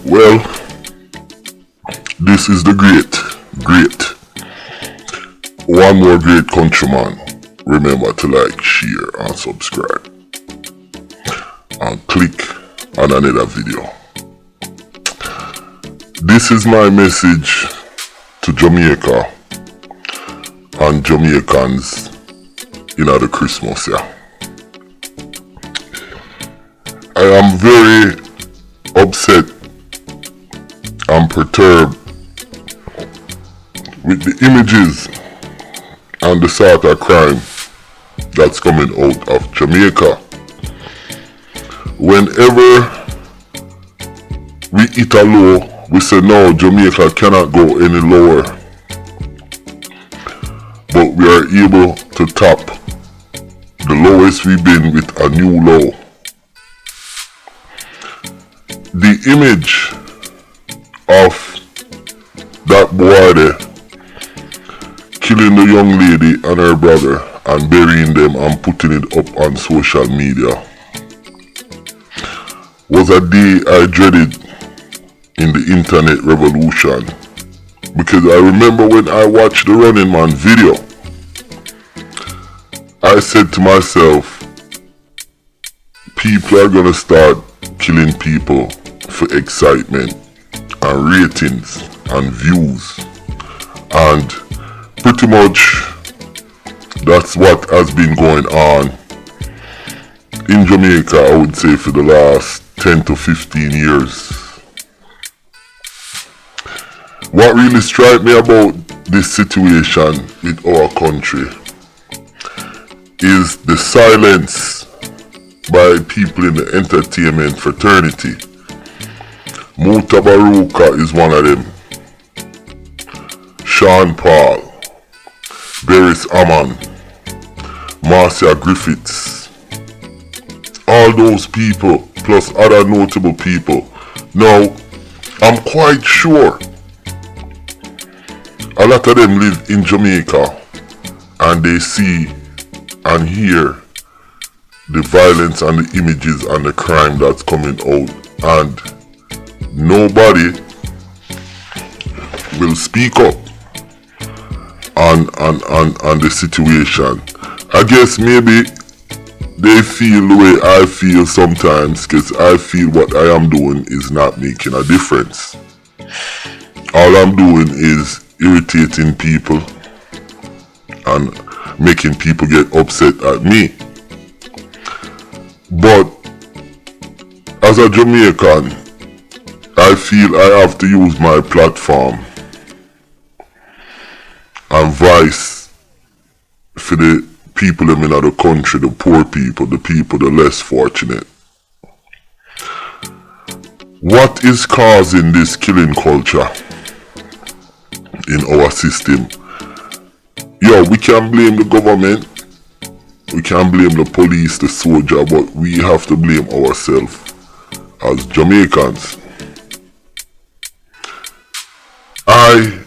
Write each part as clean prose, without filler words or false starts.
Well, this is the great. One more great countryman. Remember to like, share, and subscribe. And click on another video. This is my message to Jamaica and Jamaicans in the Christmas year. I am very upset and perturbed with the images and the sort of crime that's coming out of Jamaica. Whenever we hit a low, we say no, Jamaica cannot go any lower. But we are able to top the lowest we've been with a new low. The image of that boy there killing the young lady and her brother and burying them and putting it up on social media was a day I dreaded in the internet revolution, because I remember when I watched the Running Man video, I said to myself, people are gonna start killing people for excitement and ratings and views, and pretty much that's what has been going on in Jamaica, I would say, for the last 10 to 15 years. What really struck me about this situation in our country is the silence by people in the entertainment fraternity. Mutabaruka is one of them. Sean Paul, Beres Amman, Marcia Griffiths, all those people plus other notable people. Now, I'm quite sure a lot of them live in Jamaica and they see and hear the violence and the images and the crime that's coming out, and nobody will speak up on the situation. I guess maybe they feel the way I feel sometimes, because I feel what I am doing is not making a difference. All I'm doing is irritating people and making people get upset at me. But as a Jamaican, I feel I have to use my platform and voice for the people in the country, the poor people, the less fortunate. What is causing this killing culture in our system? Yo, we can't blame the government, we can't blame the police, the soldier, but we have to blame ourselves as Jamaicans. I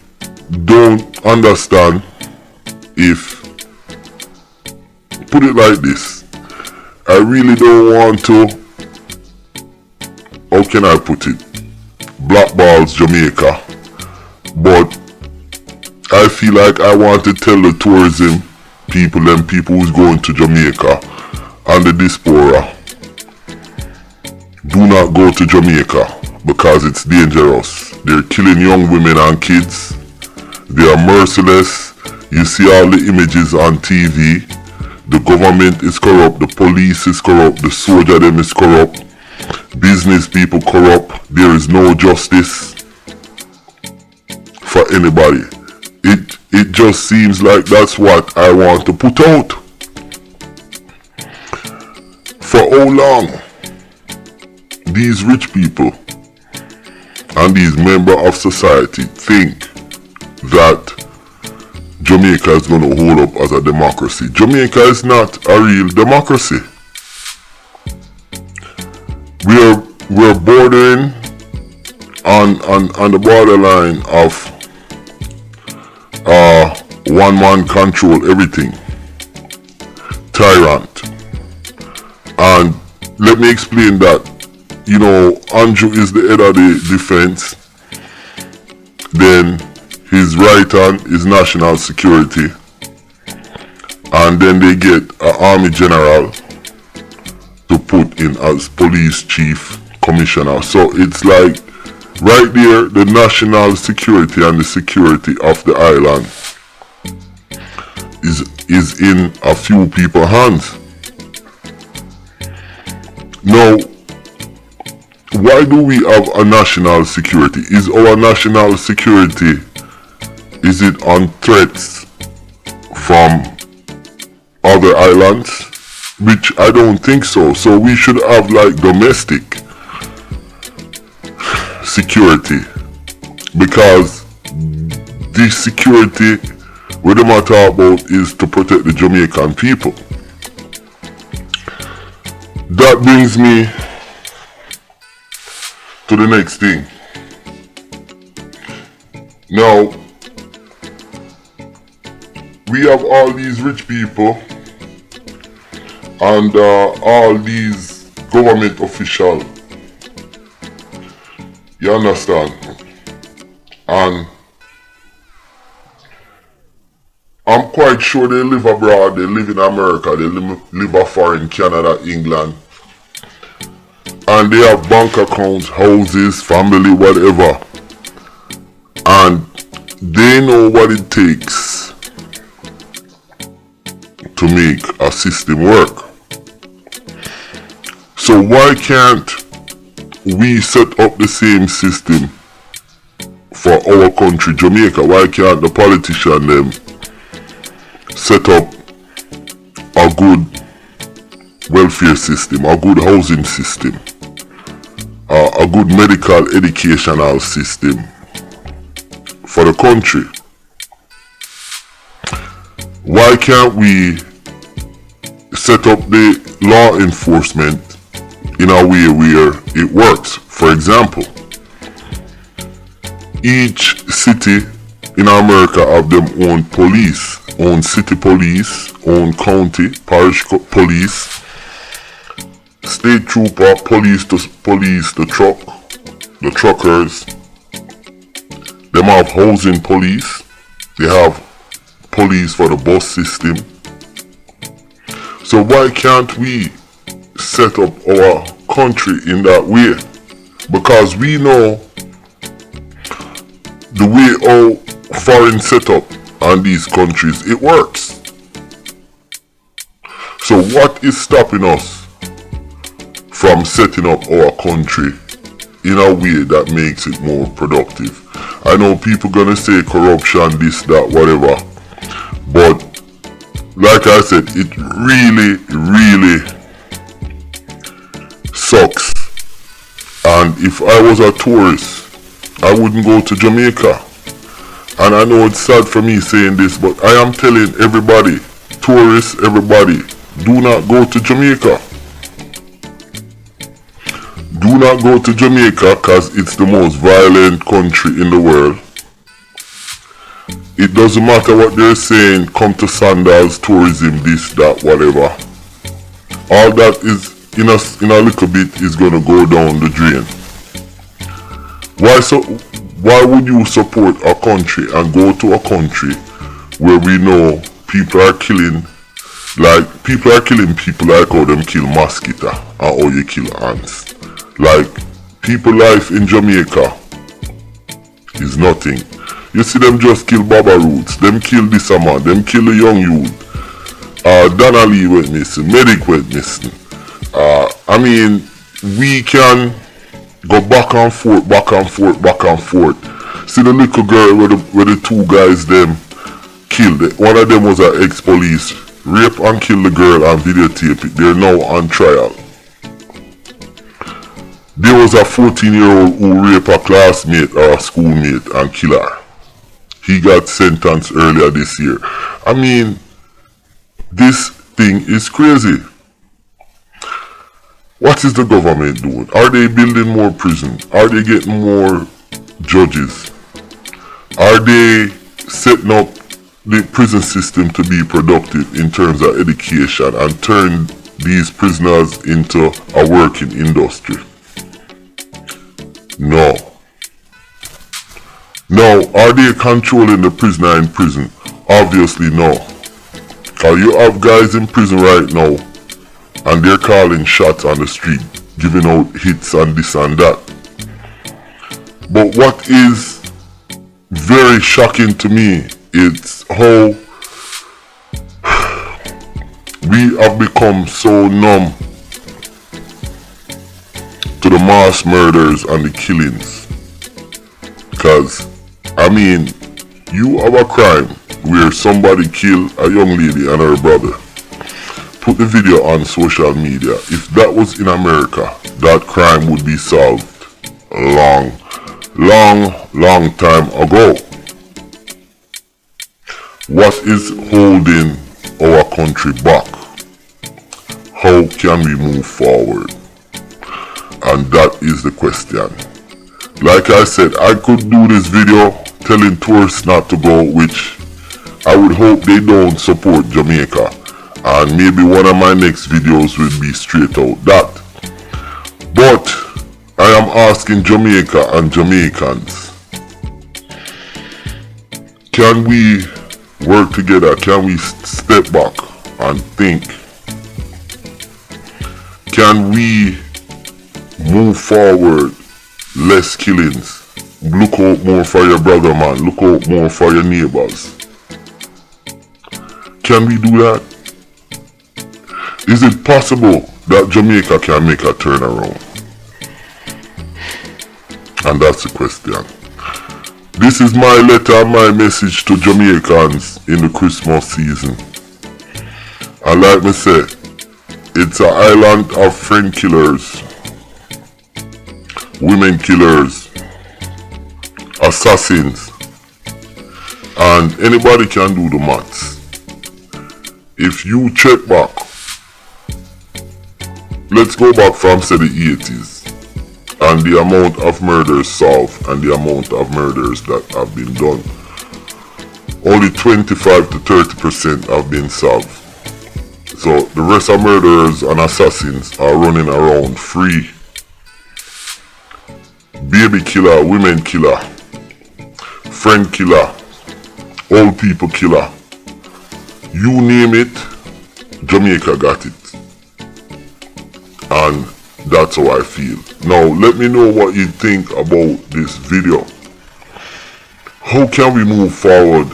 don't understand if, put it like this, I really don't want to, how can I put it, blackballs Jamaica, but I feel like I want to tell the tourism people and people who's going to Jamaica and the diaspora, do not go to Jamaica because it's dangerous. They're killing young women and kids. They are merciless. You see all the images on TV. The government is corrupt, the police is corrupt, the soldier them is corrupt, business people corrupt. There is no justice for anybody. It just seems like that's what I want to put out. For how long these rich people and these members of society think that Jamaica is going to hold up as a democracy? Jamaica is not a real democracy. We're bordering on the borderline of one man control everything, tyrant. And let me explain that you know, Andrew is the head of the defense. Then his right hand is national security. And then they get an army general to put in as police chief commissioner. So it's like right there, the national security and the security of the island is in a few people's hands. Now, why do we have a national security? Is our national security, is it on threats from other islands? Which I don't think so. So we should have like domestic security, because this security what I'm talking about is to protect the Jamaican people. That brings me to the next thing. Now, we have all these rich people and all these government officials. You understand? And I'm quite sure they live abroad, they live in America, they live afar in Canada, England. And they have bank accounts, houses, family, whatever. And they know what it takes to make a system work. So why can't we set up the same system for our country, Jamaica? Why can't the politician them set up a good welfare system, a good housing system, a good medical educational system for the country? Why can't we set up the law enforcement in a way where it works? For example, each city in America have them own police, own city police, own county, parish police, state trooper, police to police the truckers. Them have housing police. They have police for the bus system. So why can't we set up our country in that way? Because we know the way our foreign setup on these countries, it works. So what is stopping us from setting up our country in a way that makes it more productive? I know people gonna say corruption, this, that, whatever, but like I said, it really, really sucks. And if I was a tourist, I wouldn't go to Jamaica. And I know it's sad for me saying this, but I am telling everybody, tourists, everybody, do not go to Jamaica. Do not go to Jamaica because it's the most violent country in the world. It doesn't matter what they're saying, come to Sandals, tourism, this, that, whatever. All that is in a little bit is gonna go down the drain. Why would you support a country and go to a country where we know people are killing people like how them kill mosquito and how you kill ants? Like, people life in Jamaica is nothing. You see them just kill Baba Roots, them kill this man, them kill the young youth. Donna Lee went missing, Medic went missing. I mean, we can go back and forth, back and forth, back and forth. See the little girl where the two guys them killed it. One of them was an ex-police, rape and kill the girl and videotape it. They're now on trial. There was a 14-year-old who raped a classmate or a schoolmate and killed her. He got sentenced earlier this year. I mean, this thing is crazy. What is the government doing? Are they building more prisons? Are they getting more judges? Are they setting up the prison system to be productive in terms of education and turn these prisoners into a working industry? No. Now, are they controlling the prisoner in prison? Obviously no. Cause you have guys in prison right now and they're calling shots on the street, giving out hits and this and that. But what is very shocking to me is how we have become so numb to the mass murders and the killings. Cause, I mean, you have a crime where somebody killed a young lady and her brother. Put the video on social media. If that was in America, that crime would be solved a long time ago. What is holding our country back? How can we move forward? And that is the question. Like I said, I could do this video telling tourists not to go, which I would hope they don't support Jamaica. And maybe one of my next videos will be straight out that. But I am asking Jamaica and Jamaicans, can we work together? Can we step back and think? Can we move forward? Less killings. Look out more for your brother, man. Look out more for your neighbors. Can we do that? Is it possible that Jamaica can make a turnaround? And that's the question. This is my letter, my message to Jamaicans in the Christmas season. And like me say, it's an island of friend killers, women killers, assassins, and anybody can do the maths. If you check back, let's go back from say the 80s and the amount of murders solved and the amount of murders that have been done. Only 25 to 30% have been solved. So the rest of murderers and assassins are running around free. Baby killer, women killer, friend killer, old people killer. You name it, Jamaica got it. And that's how I feel. Now let me know what you think about this video. How can we move forward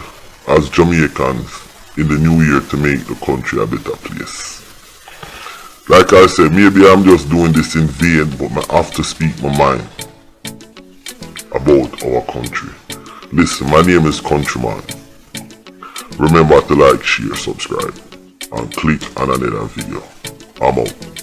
as Jamaicans in the new year to make the country a better place? Like I said, maybe I'm just doing this in vain, but I have to speak my mind about our country. Listen, my name is Countryman. Remember to like, share, subscribe, and click on another video. I'm out.